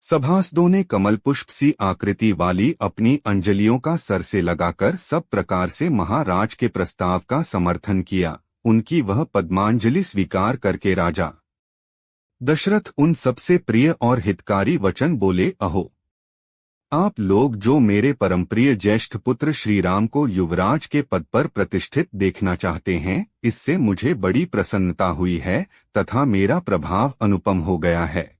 सभासदों ने कमल पुष्प सी आकृति वाली अपनी अंजलियों का सर से लगाकर सब प्रकार से महाराज के प्रस्ताव का समर्थन किया। उनकी वह पद्मांजलि स्वीकार करके राजा दशरथ उन सबसे प्रिय और हितकारी वचन बोले, अहो आप लोग जो मेरे परमप्रिय ज्येष्ठ पुत्र श्रीराम को युवराज के पद पर प्रतिष्ठित देखना चाहते हैं, इससे मुझे बड़ी प्रसन्नता हुई है तथा मेरा प्रभाव अनुपम हो गया है।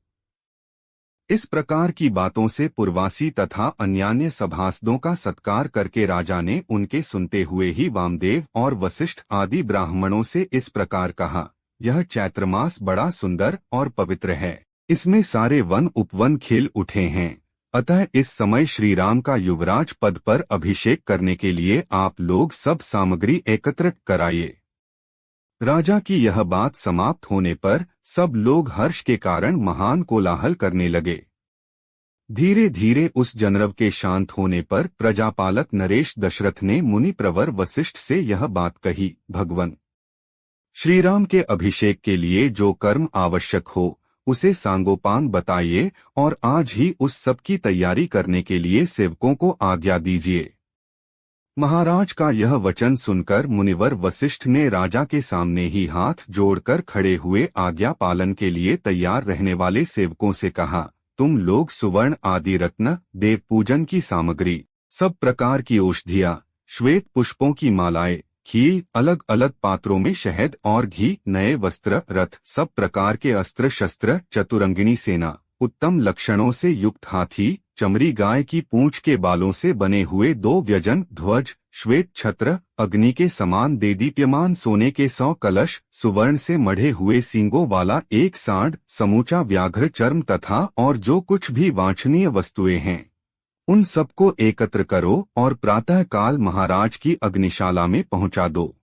इस प्रकार की बातों से पुरवासी तथा अन्यान्य सभासदों का सत्कार करके राजा ने उनके सुनते हुए ही वामदेव और वशिष्ठ आदि ब्राह्मणों से इस प्रकार कहा, यह चैत्र मास बड़ा सुंदर और पवित्र है। इसमें सारे वन उपवन खिल उठे हैं। अतः इस समय श्रीराम का युवराज पद पर अभिषेक करने के लिए आप लोग सब सामग्री एकत्रित कराइए। राजा की यह बात समाप्त होने पर सब लोग हर्ष के कारण महान कोलाहल करने लगे। धीरे धीरे उस जनरव के शांत होने पर प्रजापालक नरेश दशरथ ने मुनि प्रवर वशिष्ठ से यह बात कही, भगवन श्रीराम के अभिषेक के लिए जो कर्म आवश्यक हो उसे सांगोपांग बताइए और आज ही उस सब की तैयारी करने के लिए सेवकों को आज्ञा दीजिए। महाराज का यह वचन सुनकर मुनिवर वशिष्ठ ने राजा के सामने ही हाथ जोड़कर खड़े हुए आज्ञा पालन के लिए तैयार रहने वाले सेवकों से कहा, तुम लोग सुवर्ण आदि रत्न, देव पूजन की सामग्री, सब प्रकार की औषधियां, श्वेत पुष्पों की मालाएं, खील, अलग अलग पात्रों में शहद और घी, नए वस्त्र, रथ, सब प्रकार के अस्त्र शस्त्र, चतुरंगिणी सेना, उत्तम लक्षणों से युक्त हाथी, चमड़ी गाय की पूंछ के बालों से बने हुए 2 व्यजन ध्वज, श्वेत छत्र, अग्नि के समान देदीप्यमान सोने के 100 कलश, सुवर्ण से मढ़े हुए सींगों वाला 1 सांड, समूचा व्याघ्र चर्म तथा और जो कुछ भी वांछनीय वस्तुएं हैं उन सबको एकत्र करो और प्रातः काल महाराज की अग्निशाला में पहुंचा दो।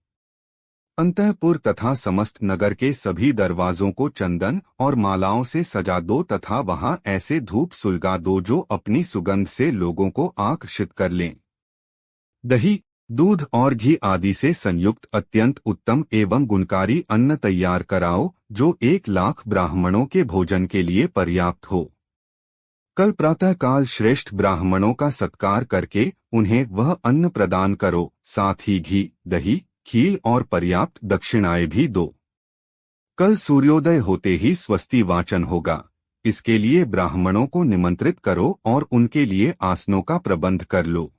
अंतःपुर तथा समस्त नगर के सभी दरवाजों को चंदन और मालाओं से सजा दो तथा वहां ऐसे धूप सुलगा दो जो अपनी सुगंध से लोगों को आकर्षित कर लें। दही, दूध और घी आदि से संयुक्त अत्यंत उत्तम एवं गुणकारी अन्न तैयार कराओ जो 1 लाख ब्राह्मणों के भोजन के लिए पर्याप्त हो। कल प्रातः काल श्रेष्ठ ब्राह्मणों का सत्कार करके उन्हें वह अन्न प्रदान करो, साथ ही घी, दही, खील और पर्याप्त दक्षिणाएं भी दो। कल सूर्योदय होते ही स्वस्ति वाचन होगा, इसके लिए ब्राह्मणों को निमंत्रित करो और उनके लिए आसनों का प्रबंध कर लो।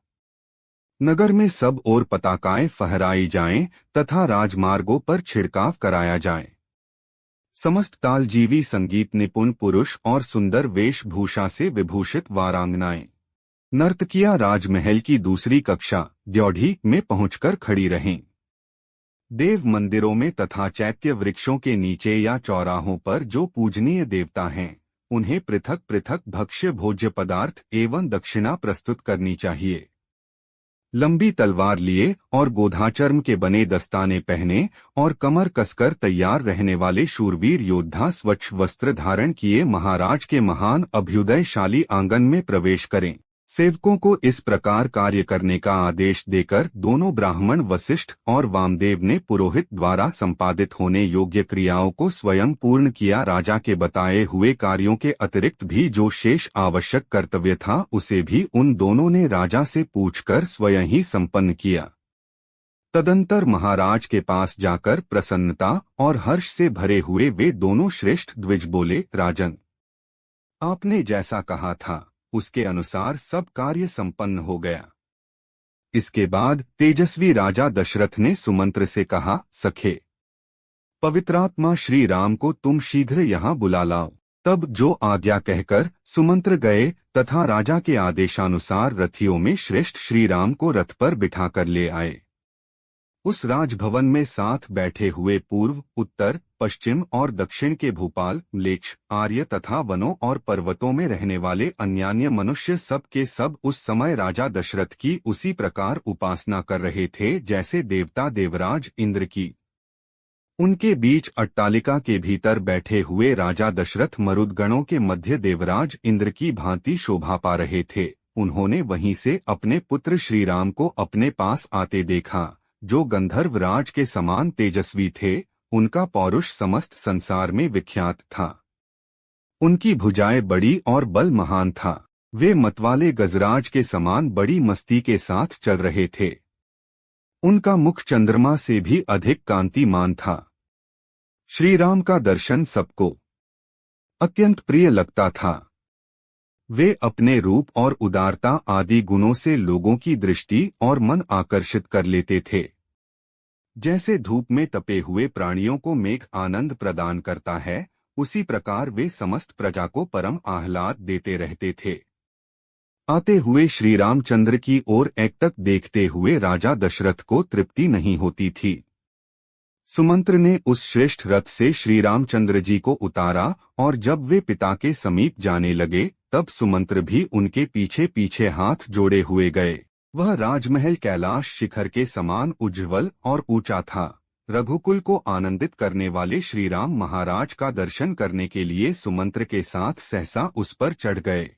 नगर में सब ओर पताकाएं फहराई जाएं तथा राजमार्गों पर छिड़काव कराया जाए। समस्त तालजीवी संगीत निपुण पुरुष और सुंदर वेशभूषा से विभूषित वारांगनाएं नर्तकियां राजमहल की दूसरी कक्षा द्यौढ़ी में पहुंचकर खड़ी रहें। देव मंदिरों में तथा चैत्य वृक्षों के नीचे या चौराहों पर जो पूजनीय देवता हैं उन्हें पृथक पृथक भक्ष्य भोज्य पदार्थ एवं दक्षिणा प्रस्तुत करनी चाहिए। लंबी तलवार लिए और गोधाचर्म के बने दस्ताने पहने और कमर कसकर तैयार रहने वाले शूरवीर योद्धा स्वच्छ वस्त्र धारण किए महाराज के महान अभ्युदयशाली आंगन में प्रवेश करें। सेवकों को इस प्रकार कार्य करने का आदेश देकर दोनों ब्राह्मण वशिष्ठ और वामदेव ने पुरोहित द्वारा संपादित होने योग्य क्रियाओं को स्वयं पूर्ण किया। राजा के बताए हुए कार्यों के अतिरिक्त भी जो शेष आवश्यक कर्तव्य था उसे भी उन दोनों ने राजा से पूछकर स्वयं ही संपन्न किया। तदंतर महाराज के पास जाकर प्रसन्नता और हर्ष से भरे हुए वे दोनों श्रेष्ठ द्विज बोले, राजन, आपने जैसा कहा था उसके अनुसार सब कार्य संपन्न हो गया। इसके बाद तेजस्वी राजा दशरथ ने सुमंत्र से कहा, सखे, पवित्रात्मा श्री राम को तुम शीघ्र यहाँ बुला लाओ। तब जो आज्ञा कहकर सुमंत्र गए तथा राजा के आदेशानुसार रथियों में श्रेष्ठ श्री राम को रथ पर बिठाकर ले आए। उस राजभवन में साथ बैठे हुए पूर्व, उत्तर, पश्चिम और दक्षिण के भूपाल, म्लेच्छ, आर्य तथा वनों और पर्वतों में रहने वाले अन्यान्य मनुष्य सब के सब उस समय राजा दशरथ की उसी प्रकार उपासना कर रहे थे जैसे देवता देवराज इंद्र की। उनके बीच अट्टालिका के भीतर बैठे हुए राजा दशरथ मरुदगणों के मध्य देवराज इंद्र की भांति शोभा पा रहे थे। उन्होंने वहीं से अपने पुत्र श्रीराम को अपने पास आते देखा, जो गंधर्व राज के समान तेजस्वी थे। उनका पौरुष समस्त संसार में विख्यात था। उनकी भुजाएं बड़ी और बल महान था। वे मतवाले गजराज के समान बड़ी मस्ती के साथ चल रहे थे। उनका मुख चंद्रमा से भी अधिक कांतिमान था। श्री राम का दर्शन सबको अत्यंत प्रिय लगता था। वे अपने रूप और उदारता आदि गुणों से लोगों की दृष्टि और मन आकर्षित कर लेते थे। जैसे धूप में तपे हुए प्राणियों को मेघ आनंद प्रदान करता है, उसी प्रकार वे समस्त प्रजा को परम आह्लाद देते रहते थे। आते हुए श्री रामचंद्र की ओर एकटक देखते हुए राजा दशरथ को तृप्ति नहीं होती थी। सुमंत्र ने उस श्रेष्ठ रथ से श्री रामचंद्र जी को उतारा और जब वे पिता के समीप जाने लगे, तब सुमंत्र भी उनके पीछे पीछे हाथ जोड़े हुए गए। वह राजमहल कैलाश शिखर के समान उज्ज्वल और ऊंचा था। रघुकुल को आनंदित करने वाले श्री राम महाराज का दर्शन करने के लिए सुमंत्र के साथ सहसा उस पर चढ़ गए।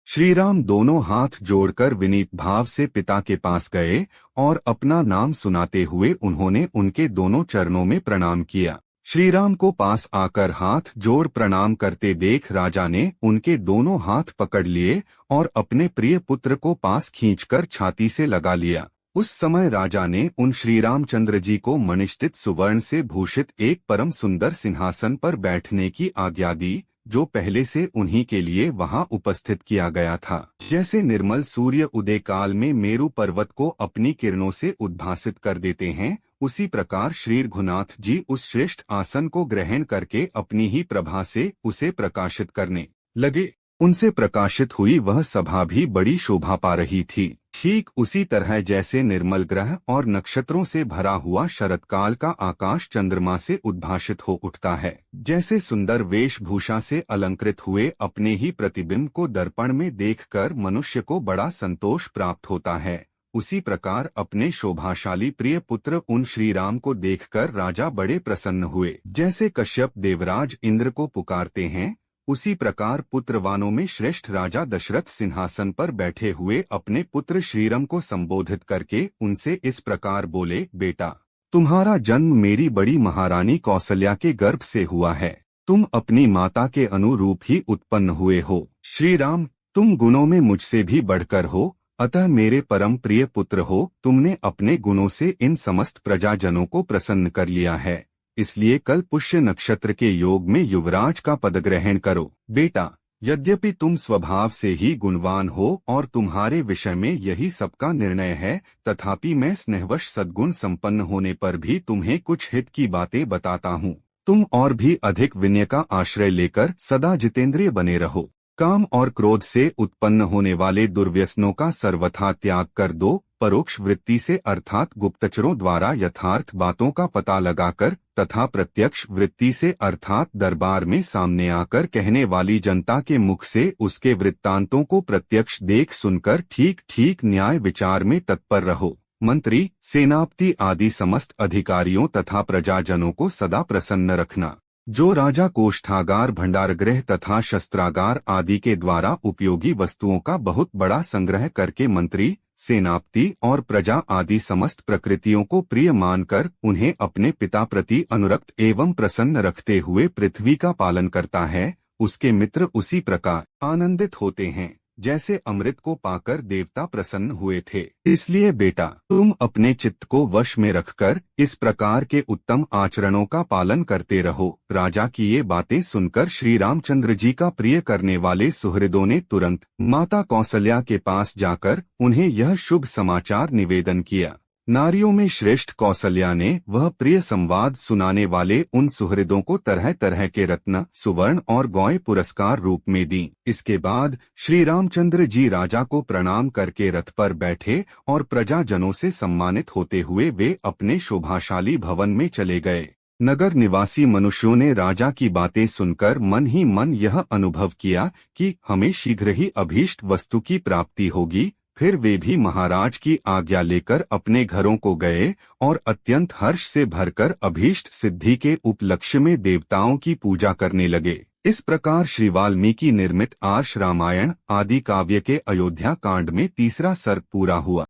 श्री राम दोनों हाथ जोड़कर विनीत भाव से पिता के पास गए और अपना नाम सुनाते हुए उन्होंने उनके दोनों चरणों में प्रणाम किया। श्री राम को पास आकर हाथ जोड़ प्रणाम करते देख राजा ने उनके दोनों हाथ पकड़ लिए और अपने प्रिय पुत्र को पास खींचकर छाती से लगा लिया। उस समय राजा ने उन श्री रामचंद्र जी को मणिष्ठित सुवर्ण से भूषित एक परम सुंदर सिंहासन पर बैठने की आज्ञा दी, जो पहले से उन्हीं के लिए वहां उपस्थित किया गया था। जैसे निर्मल सूर्य उदय काल में मेरु पर्वत को अपनी किरणों से उद्भासित कर देते हैं, उसी प्रकार श्री रघुनाथ जी उस श्रेष्ठ आसन को ग्रहण करके अपनी ही प्रभा से उसे प्रकाशित करने लगे। उनसे प्रकाशित हुई वह सभा भी बड़ी शोभा पा रही थी। ठीक उसी तरह जैसे निर्मल ग्रह और नक्षत्रों से भरा हुआ शरतकाल का आकाश चंद्रमा से उद्भासित हो उठता है, जैसे सुंदर वेशभूषा से अलंकृत हुए अपने ही प्रतिबिंब को दर्पण में देखकर मनुष्य को बड़ा संतोष प्राप्त होता है, उसी प्रकार अपने शोभाशाली प्रिय पुत्र उन श्री राम को देखकर राजा बड़े प्रसन्न हुए। जैसे कश्यप देवराज इंद्र को पुकारते हैं, उसी प्रकार पुत्रवानों में श्रेष्ठ राजा दशरथ सिंहासन पर बैठे हुए अपने पुत्र श्रीराम को संबोधित करके उनसे इस प्रकार बोले, बेटा, तुम्हारा जन्म मेरी बड़ी महारानी कौसल्या के गर्भ से हुआ है। तुम अपनी माता के अनुरूप ही उत्पन्न हुए हो। श्री राम, तुम गुणों में मुझसे भी बढ़कर हो, अतः मेरे परम प्रिय पुत्र हो। तुमने अपने गुणों से इन समस्त प्रजाजनों को प्रसन्न कर लिया है, इसलिए कल पुष्य नक्षत्र के योग में युवराज का पद ग्रहण करो। बेटा, यद्यपि तुम स्वभाव से ही गुणवान हो और तुम्हारे विषय में यही सबका निर्णय है, तथापि मैं स्नेहवश सद्गुण संपन्न होने पर भी तुम्हें कुछ हित की बातें बताता हूँ। तुम और भी अधिक विनय का आश्रय लेकर सदा जितेंद्रिय बने रहो। काम और क्रोध से उत्पन्न होने वाले दुर्व्यसनों का सर्वथा त्याग कर दो। परोक्ष वृत्ति से अर्थात गुप्तचरों द्वारा यथार्थ बातों का पता लगाकर तथा प्रत्यक्ष वृत्ति से अर्थात दरबार में सामने आकर कहने वाली जनता के मुख से उसके वृत्तांतों को प्रत्यक्ष देख सुनकर ठीक ठीक न्याय विचार में तत्पर रहो। मंत्री, सेनापति आदि समस्त अधिकारियों तथा प्रजाजनों को सदा प्रसन्न रखना। जो राजा कोष्ठागार, भंडारगृह तथा शस्त्रागार आदि के द्वारा उपयोगी वस्तुओं का बहुत बड़ा संग्रह करके मंत्री, सेनापति और प्रजा आदि समस्त प्रकृतियों को प्रिय मानकर उन्हें अपने पिता प्रति अनुरक्त एवं प्रसन्न रखते हुए पृथ्वी का पालन करता है, उसके मित्र उसी प्रकार आनंदित होते हैं जैसे अमृत को पाकर देवता प्रसन्न हुए थे। इसलिए बेटा, तुम अपने चित्त को वश में रखकर इस प्रकार के उत्तम आचरणों का पालन करते रहो। राजा की ये बातें सुनकर श्री रामचंद्र जी का प्रिय करने वाले सुहृदों ने तुरंत माता कौसल्या के पास जाकर उन्हें यह शुभ समाचार निवेदन किया। नारियों में श्रेष्ठ कौसल्या ने वह प्रिय संवाद सुनाने वाले उन सुहृदों को तरह तरह के रत्न, सुवर्ण और गौएं पुरस्कार रूप में दी। इसके बाद श्री रामचंद्र जी राजा को प्रणाम करके रथ पर बैठे और प्रजाजनों से सम्मानित होते हुए वे अपने शोभाशाली भवन में चले गए। नगर निवासी मनुष्यों ने राजा की बातें सुनकर मन ही मन यह अनुभव किया कि हमें शीघ्र ही अभीष्ट वस्तु की प्राप्ति होगी। फिर वे भी महाराज की आज्ञा लेकर अपने घरों को गए और अत्यंत हर्ष से भरकर अभीष्ट सिद्धि के उपलक्ष्य में देवताओं की पूजा करने लगे। इस प्रकार श्री वाल्मीकि निर्मित आर्ष रामायण आदि काव्य के अयोध्या कांड में तीसरा सर्ग पूरा हुआ।